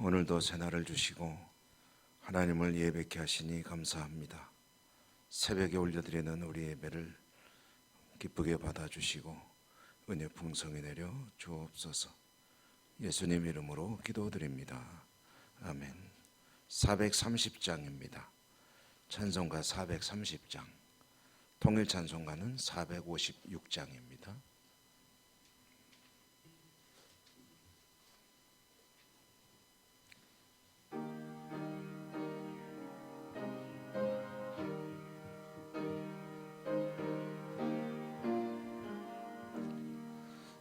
오늘도 새날을 주시고 하나님을 예배케 하시니 감사합니다. 새벽에 올려드리는 우리 예배를 기쁘게 받아주시고 은혜 풍성히 내려 주옵소서. 예수님 이름으로 기도드립니다. 아멘. 430장입니다. 찬송가 430장, 통일 찬송가는 456장입니다.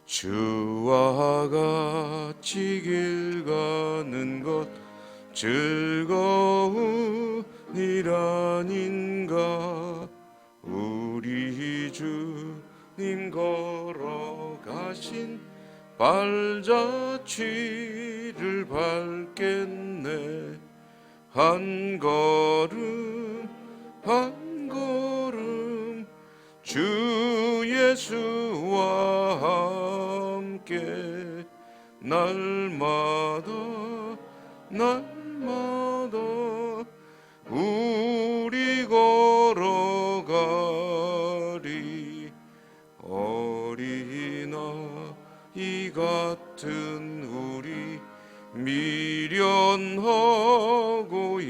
주와 같이 길 가는 것 즐거우니라닌가. 우리 주님 걸어가신 발자취를 밟겠네. 한 걸음 한 걸음 주 예수와 함께 날마다 우리 걸어가리. 어린아이 같은 우리 미련하고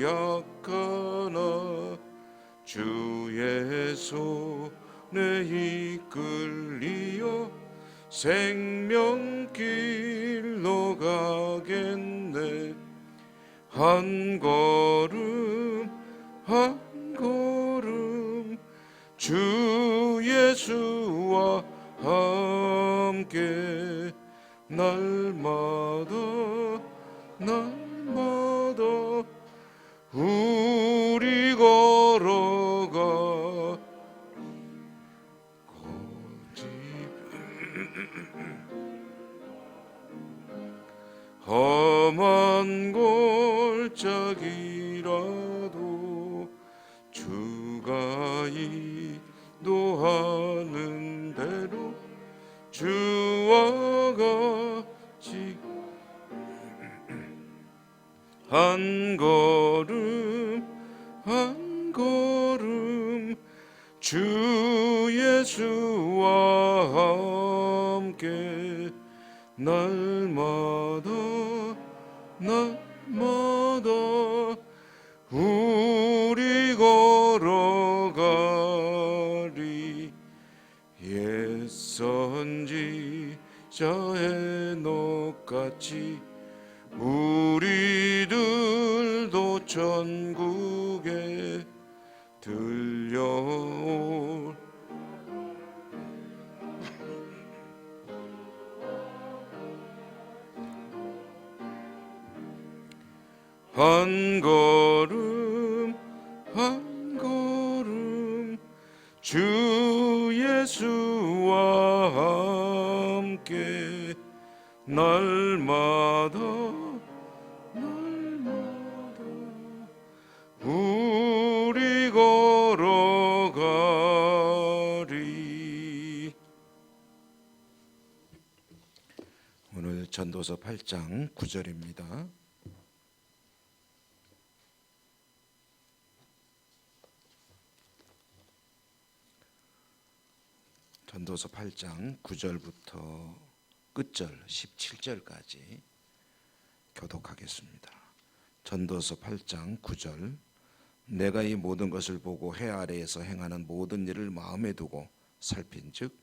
약하나 주의 손에 이끌리어 생명길로 가겠네. 한 걸음 한 걸음 주 예수와 함께 날마다 우리 걸어가. 험한 골짜기라도 주가 인도하는 대로 주와 같이 한 걸음 한 걸음 주 예수와 함께 날마다 우리 걸어가리. 옛 선지자의 녹같이 우리들도 천국에 들려올 한 걸음 한 걸음 주 예수와 함께 날마다 우리 걸어가리. 오늘 전도서 8장 9절입니다. 전도서 8장 9절부터 끝절 17절까지 교독하겠습니다. 전도서 8장 9절. 내가 이 모든 것을 보고 해 아래에서 행하는 모든 일을 마음에 두고 살핀즉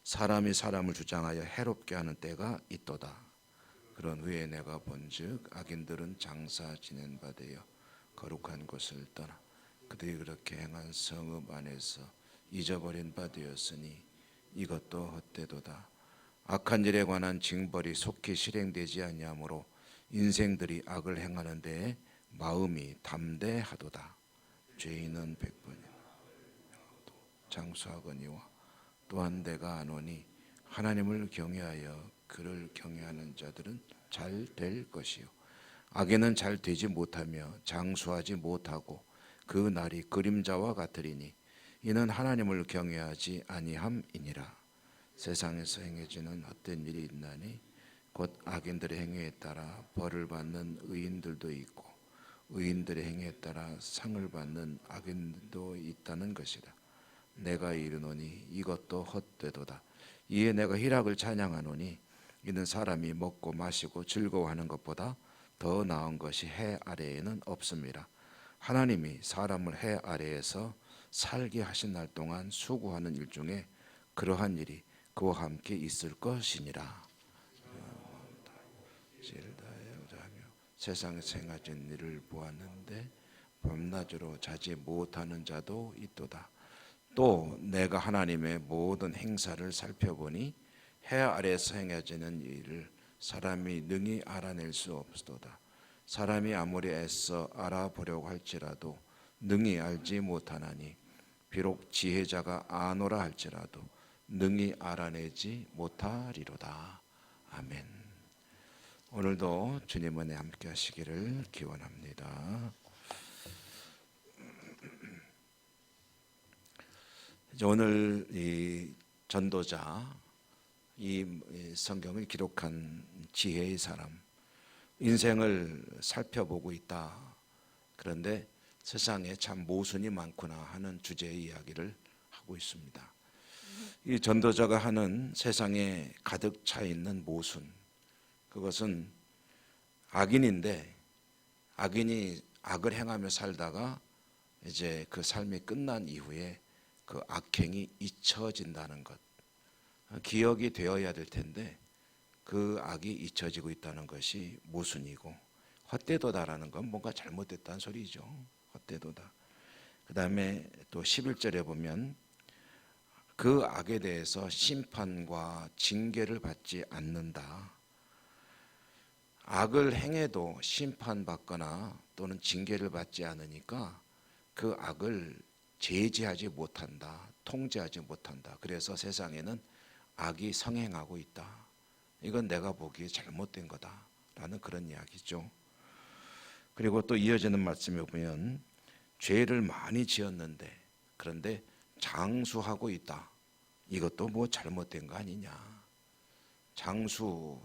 사람이 사람을 주장하여 해롭게 하는 때가 있도다. 그런 후에 내가 본즉 악인들은 장사 지낸 바 되어 거룩한 곳을 떠나 그들이 그렇게 행한 성읍 안에서 잊어버린 바 되었으니 이것도 헛되도다. 악한 일에 관한 징벌이 속히 실행되지 아니하므로 인생들이 악을 행하는 데에 마음이 담대하도다. 죄인은 100번이나 장수하거니와 또한 내가 아노니 하나님을 경외하여 그를 경외하는 자들은 잘 될 것이요 악에는 잘 되지 못하며 장수하지 못하고 그 날이 그림자와 같으리니 이는 하나님을 경외하지 아니함이니라. 세상에서 행해지는 헛된 일이 있나니 곧 악인들의 행위에 따라 벌을 받는 의인들도 있고 의인들의 행위에 따라 상을 받는 악인들도 있다는 것이라. 내가 이르노니 이것도 헛되도다. 이에 내가 희락을 찬양하노니 이는 사람이 먹고 마시고 즐거워하는 것보다 더 나은 것이 해 아래에는 없습니다. 하나님이 사람을 해 아래에서 살게 하신 날 동안 수고하는 일 중에 그러한 일이 그와 함께 있을 것이니라. 세상에서 행하신 일을 보았는데 밤낮으로 자지 못하는 자도 있도다. 또 내가 하나님의 모든 행사를 살펴보니 해 아래에서 행해지는 일을 사람이 능히 알아낼 수 없도다. 사람이 아무리 애써 알아보려고 할지라도 능히 알지 못하나니 비록 지혜자가 아노라 할지라도 능히 알아내지 못하리로다. 아멘. 오늘도 주님 은혜 함께 하시기를 기원합니다. 오늘 이 전도자, 이 성경을 기록한 지혜의 사람, 인생을 살펴보고 있다. 그런데 세상에 참 모순이 많구나 하는 주제의 이야기를 하고 있습니다. 이 전도자가 하는 세상에 가득 차 있는 모순, 그것은 악인인데 악인이 악을 행하며 살다가 이제 그 삶이 끝난 이후에 그 악행이 잊혀진다는 것, 기억이 되어야 될 텐데 그 악이 잊혀지고 있다는 것이 모순이고, 헛되도다라는 건 뭔가 잘못됐다는 소리죠. 헛되도다. 그 다음에 또 11절에 보면 그 악에 대해서 심판과 징계를 받지 않는다. 악을 행해도 심판받거나 또는 징계를 받지 않으니까 그 악을 제지하지 못한다, 통제하지 못한다. 그래서 세상에는 악이 성행하고 있다. 이건 내가 보기에 잘못된 거다라는 그런 이야기죠. 그리고 또 이어지는 말씀에 보면 죄를 많이 지었는데 그런데 장수하고 있다. 이것도 뭐 잘못된 거 아니냐. 장수,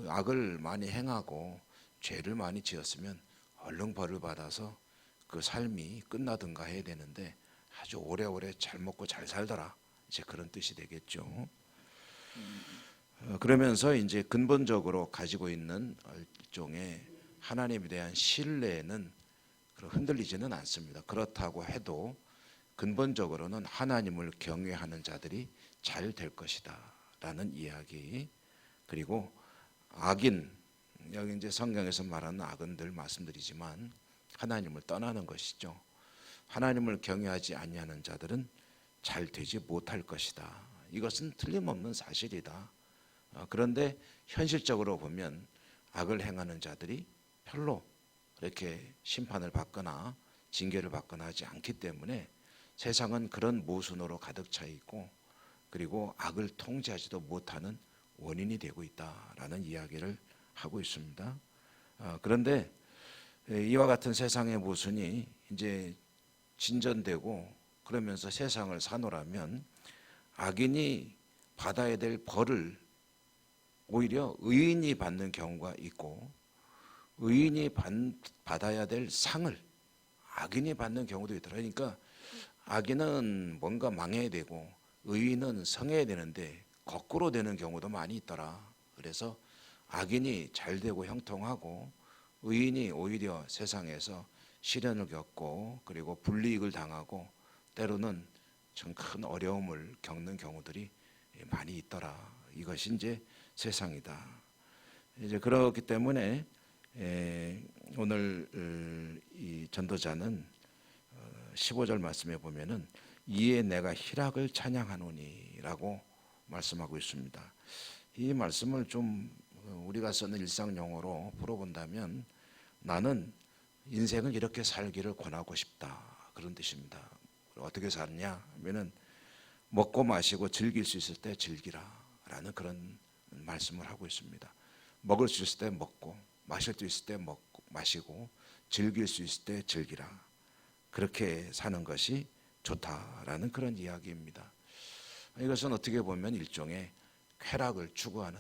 악을 많이 행하고 죄를 많이 지었으면 얼른 벌을 받아서 그 삶이 끝나든가 해야 되는데 아주 오래오래 잘 먹고 잘 살더라. 이제 그런 뜻이 되겠죠. 그러면서 이제 근본적으로 가지고 있는 일종의 하나님에 대한 신뢰는 흔들리지는 않습니다. 그렇다고 해도 근본적으로는 하나님을 경외하는 자들이 잘 될 것이다 라는 이야기. 그리고 악인, 여기 이제 성경에서 말하는 악은 늘 말씀드리지만 하나님을 떠나는 것이죠. 하나님을 경외하지 아니하는 자들은 잘 되지 못할 것이다. 이것은 틀림없는 사실이다. 그런데 현실적으로 보면 악을 행하는 자들이 별로 이렇게 심판을 받거나 징계를 받거나 하지 않기 때문에 세상은 그런 모순으로 가득 차 있고, 그리고 악을 통제하지도 못하는 원인이 되고 있다라는 이야기를 하고 있습니다. 그런데 이와 같은 세상의 모순이 이제 진전되고 그러면서 세상을 사노라면 악인이 받아야 될 벌을 오히려 의인이 받는 경우가 있고, 의인이 받아야 될 상을 악인이 받는 경우도 있더라. 그러니까 악인은 뭔가 망해야 되고 의인은 성해야 되는데 거꾸로 되는 경우도 많이 있더라. 그래서 악인이 잘 되고 형통하고 의인이 오히려 세상에서 시련을 겪고 그리고 불이익을 당하고 때로는 참 큰 어려움을 겪는 경우들이 많이 있더라. 이것이 이제 세상이다. 이제 그렇기 때문에 오늘 이 전도자는 15절 말씀에 보면은 이에 내가 희락을 찬양하노니라고 말씀하고 있습니다. 이 말씀을 좀 우리가 쓰는 일상 용어로 풀어본다면 나는 인생을 이렇게 살기를 권하고 싶다, 그런 뜻입니다. 어떻게 사느냐 하면은 먹고 마시고 즐길 수 있을 때 즐기라 라는 그런 말씀을 하고 있습니다. 먹을 수 있을 때 먹고 마실 수 있을 때 먹고 마시고 즐길 수 있을 때 즐기라, 그렇게 사는 것이 좋다라는 그런 이야기입니다. 이것은 어떻게 보면 일종의 쾌락을 추구하는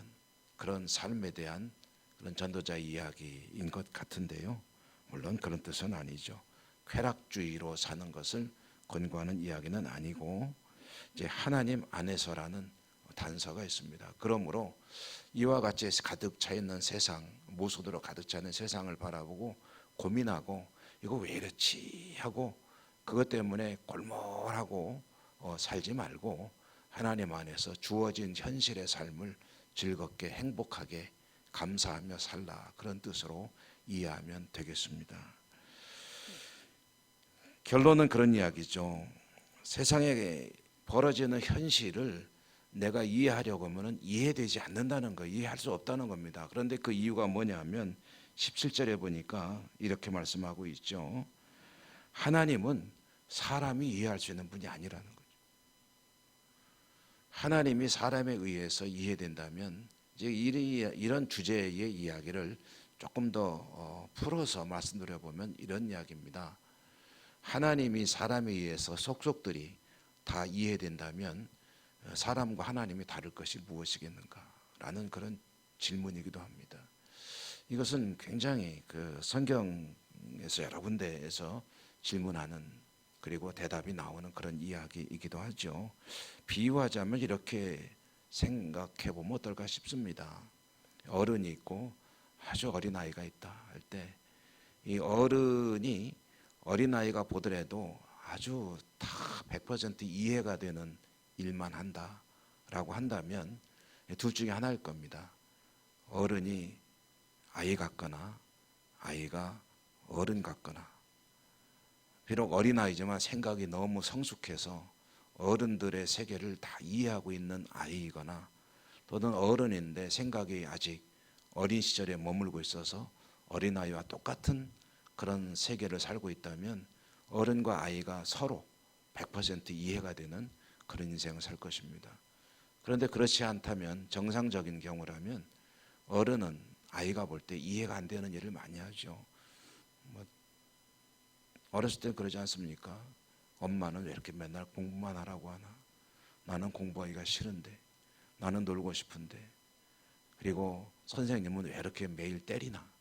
그런 삶에 대한 그런 전도자 이야기인 것 같은데요. 물론 그런 뜻은 아니죠. 쾌락주의로 사는 것을 권고하는 이야기는 아니고 이제 하나님 안에서라는 단서가 있습니다. 그러므로 이와 같이 가득 차 있는 세상, 모순으로 가득 차 있는 세상을 바라보고 고민하고 이거 왜 이렇지 하고 그것 때문에 골몰하고 살지 말고 하나님 안에서 주어진 현실의 삶을 즐겁게 행복하게 감사하며 살라, 그런 뜻으로 이해하면 되겠습니다. 결론은 그런 이야기죠. 세상에 벌어지는 현실을 내가 이해하려고 하면 이해되지 않는다는 거, 이해할 수 없다는 겁니다. 그런데 그 이유가 뭐냐면 17절에 보니까 이렇게 말씀하고 있죠. 하나님은 사람이 이해할 수 있는 분이 아니라는 거죠. 하나님이 사람에 의해서 이해된다면 이제 이런 주제의 이야기를 조금 더 풀어서 말씀드려보면 이런 이야기입니다. 하나님이 사람에 의해서 속속들이 다 이해된다면 사람과 하나님이 다를 것이 무엇이겠는가라는 그런 질문이기도 합니다. 이것은 굉장히 그 성경에서 여러 군데에서 질문하는 그리고 대답이 나오는 그런 이야기이기도 하죠. 비유하자면 이렇게 생각해 보면 어떨까 싶습니다. 어른이 있고 아주 어린아이가 있다 할 때 이 어른이 어린아이가 보더라도 아주 다 100% 이해가 되는 일만 한다라고 한다면 둘 중에 하나일 겁니다. 어른이 아이 같거나 아이가 어른 같거나, 비록 어린아이지만 생각이 너무 성숙해서 어른들의 세계를 다 이해하고 있는 아이이거나, 또는 어른인데 생각이 아직 어린 시절에 머물고 있어서 어린아이와 똑같은 그런 세계를 살고 있다면 어른과 아이가 서로 100% 이해가 되는 그런 인생을 살 것입니다. 그런데 그렇지 않다면, 정상적인 경우라면 어른은 아이가 볼 때 이해가 안 되는 일을 많이 하죠. 어렸을 때 그러지 않습니까? 엄마는 왜 이렇게 맨날 공부만 하라고 하나? 나는 공부하기가 싫은데, 나는 놀고 싶은데. 그리고 선생님은 왜 이렇게 매일 때리나?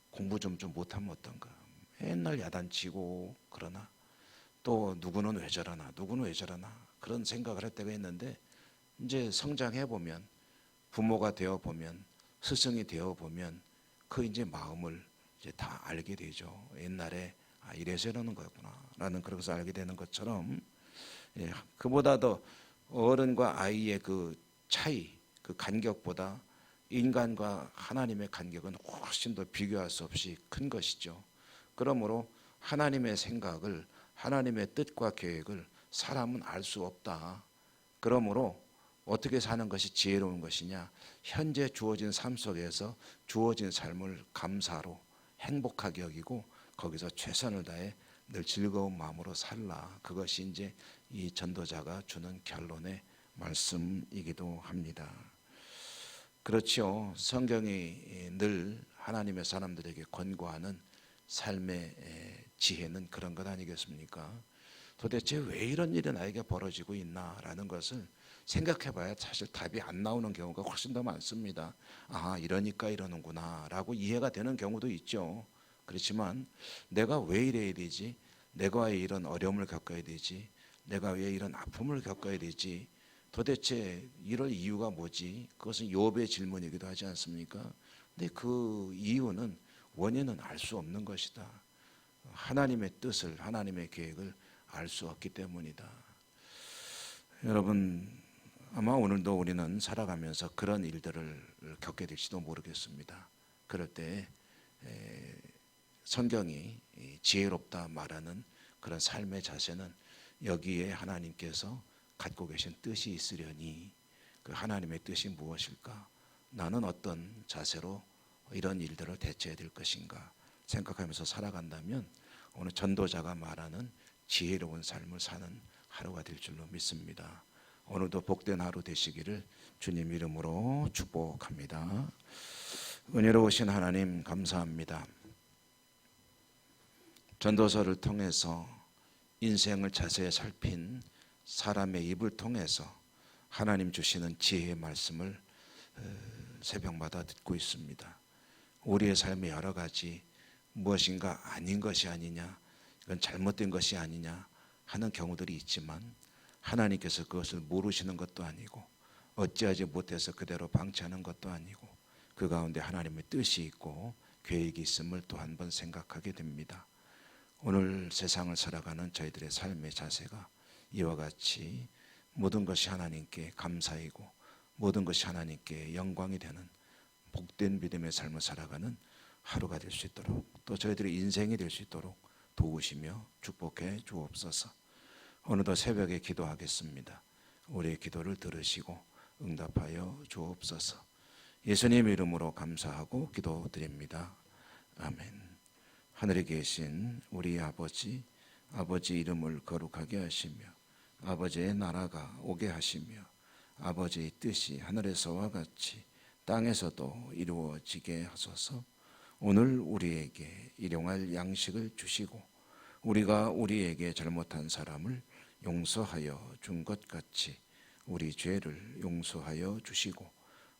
공부 좀 못하면 어떤가? 맨날 야단치고 그러나? 또 누구는 왜 저러나? 누구는 왜 저러나? 그런 생각을 할 때가 있는데, 이제 성장해 보면, 부모가 되어 보면, 스승이 되어 보면 그 이제 마음을 이제 다 알게 되죠. 옛날에 이래서 이러는 거였구나라는 그것을 알게 되는 것처럼, 그보다 더 어른과 아이의 그 차이, 그 간격보다 인간과 하나님의 간격은 훨씬 더 비교할 수 없이 큰 것이죠. 그러므로 하나님의 생각을, 하나님의 뜻과 계획을 사람은 알 수 없다. 그러므로 어떻게 사는 것이 지혜로운 것이냐? 현재 주어진 삶 속에서 주어진 삶을 감사로 행복하게 여기고 거기서 최선을 다해 늘 즐거운 마음으로 살라. 그것이 이제 이 전도자가 주는 결론의 말씀이기도 합니다. 그렇죠. 성경이 늘 하나님의 사람들에게 권고하는 삶의 지혜는 그런 것 아니겠습니까? 도대체 왜 이런 일이 나에게 벌어지고 있나라는 것을 생각해봐야 사실 답이 안 나오는 경우가 훨씬 더 많습니다. 아, 이러니까 이러는구나 라고 이해가 되는 경우도 있죠. 그렇지만 내가 왜 이래야 되지? 내가 왜 이런 어려움을 겪어야 되지? 내가 왜 이런 아픔을 겪어야 되지? 도대체 이럴 이유가 뭐지? 그것은 욥의 질문이기도 하지 않습니까? 근데 그 이유는, 원인은 알 수 없는 것이다. 하나님의 뜻을, 하나님의 계획을 알 수 없기 때문이다. 여러분, 아마 오늘도 우리는 살아가면서 그런 일들을 겪게 될지도 모르겠습니다. 그럴 때 성경이 지혜롭다 말하는 그런 삶의 자세는 여기에 하나님께서 갖고 계신 뜻이 있으려니, 그 하나님의 뜻이 무엇일까? 나는 어떤 자세로 이런 일들을 대처해야 될 것인가 생각하면서 살아간다면 오늘 전도자가 말하는 지혜로운 삶을 사는 하루가 될 줄로 믿습니다. 오늘도 복된 하루 되시기를 주님 이름으로 축복합니다. 은혜로우신 하나님 감사합니다. 전도서를 통해서 인생을 자세히 살핀 사람의 입을 통해서 하나님 주시는 지혜의 말씀을 새벽마다 듣고 있습니다. 우리의 삶의 여러 가지 무엇인가 아닌 것이 아니냐, 이건 잘못된 것이 아니냐 하는 경우들이 있지만 하나님께서 그것을 모르시는 것도 아니고 어찌하지 못해서 그대로 방치하는 것도 아니고 그 가운데 하나님의 뜻이 있고 계획이 있음을 또 한 번 생각하게 됩니다. 오늘 세상을 살아가는 저희들의 삶의 자세가 이와 같이 모든 것이 하나님께 감사이고 모든 것이 하나님께 영광이 되는 복된 믿음의 삶을 살아가는 하루가 될 수 있도록 또 저희들의 인생이 될 수 있도록 도우시며 축복해 주옵소서. 어느덧 새벽에 기도하겠습니다. 우리의 기도를 들으시고 응답하여 주옵소서. 예수님 이름으로 감사하고 기도드립니다. 아멘. 하늘에 계신 우리 아버지, 아버지 이름을 거룩하게 하시며 아버지의 나라가 오게 하시며 아버지의 뜻이 하늘에서와 같이 땅에서도 이루어지게 하소서. 오늘 우리에게 일용할 양식을 주시고 우리가 우리에게 잘못한 사람을 용서하여 준 것 같이 우리 죄를 용서하여 주시고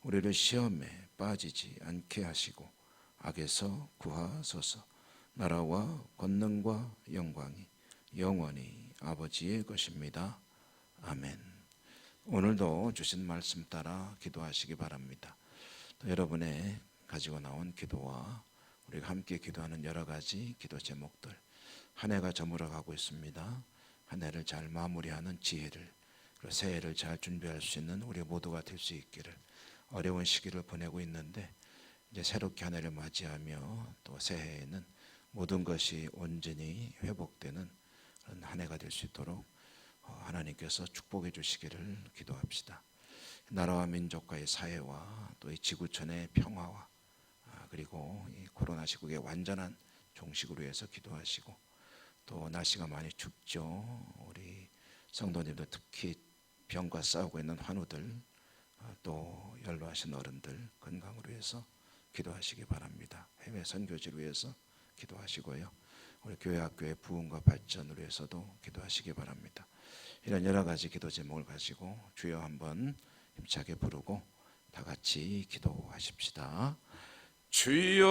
우리를 시험에 빠지지 않게 하시고 악에서 구하소서. 나라와 권능과 영광이 영원히 아버지의 것입니다. 아멘. 오늘도 주신 말씀 따라 기도하시기 바랍니다. 또 여러분의 가지고 나온 기도와 우리가 함께 기도하는 여러 가지 기도 제목들, 한 해가 저물어가고 있습니다. 한 해를 잘 마무리하는 지혜를, 그리고 새해를 잘 준비할 수 있는 우리 모두가 될 수 있기를. 어려운 시기를 보내고 있는데 이제 새롭게 한 해를 맞이하며 또 새해에는 모든 것이 온전히 회복되는 그런 한 해가 될 수 있도록 하나님께서 축복해 주시기를 기도합시다. 나라와 민족과의 사회와 또 이 지구촌의 평화와 그리고 이 코로나 시국의 완전한 종식으로 해서 기도하시고 또 날씨가 많이 춥죠. 우리 성도님들 특히 병과 싸우고 있는 환우들 또 연로하신 어른들 건강으로 해서 기도하시기 바랍니다. 해외 선교지를 위해서 기도하시고요. 우리 교회 학교의 부흥과 발전으로 해서도 기도하시기 바랍니다. 이런 여러 가지 기도 제목을 가지고 주여 한번 힘차게 부르고 다 같이 기도하십시다. 주여